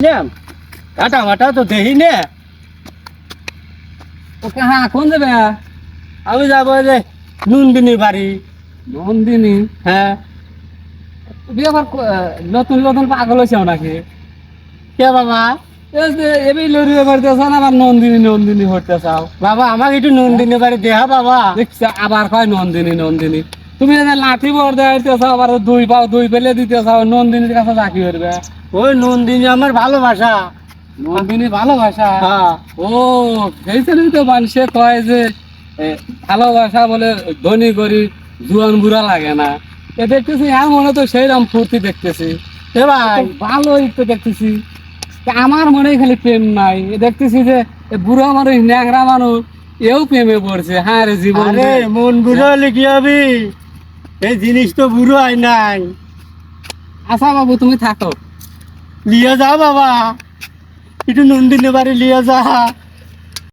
কাটা মাটা তো দেখি নে। ওকে হ্যাঁ কোন যাবে? আমি যাবো যে নন্দিনীর বাড়ি। নন্দিনী? হ্যাঁ। তুমি আবার নতুন নতুন পাগল হয়েছে নাকি? কে বাবা? এই যে এবি লরি করতেছ না, আবার নন্দিনী নন্দিনী হতে চাও? বাবা আমাকে একটু নন্দিনীর বাড়ি দেহা বাবা। দেখছি আবার কয় নন্দিনী নন্দিনী। তুমি যদি লাঠি বর দিতেছ, আবার দুই পাও দুই পেলে দিতেছ, নন্দিনীর কাছে চাকরি করবে? ওই নন্দিনী আমার ভালোবাসা। নন্দিনী ভালোবাসা? হ্যাঁ। ও সেই জন্যই তো মানুষে কয় যে ভালোবাসা বলে ধনী গরিব জুয়ান বুড়া লাগে না। এ দেখতেছি মনে তো সেইরকম ফুর্তি দেখতেছি। এ ভাই ভালোই তো দেখতেছি। তা আমার মনে খালি প্রেম নাই, এ দেখতেছি যে বুড়া মানুষ ন্যাংরা মানুষ এও প্রেমে পড়ছে। হ্যাঁ রে জীবন আরে রে। মন বুড়ো হলে কি হবি? এই জিনিস তো বুড়ো হয় নাই। আচ্ছা বাবু তুমি থাকো। লিয়ে যাও বাবা, একটু নন্দিনীর বাড়ি লিয়ে যা।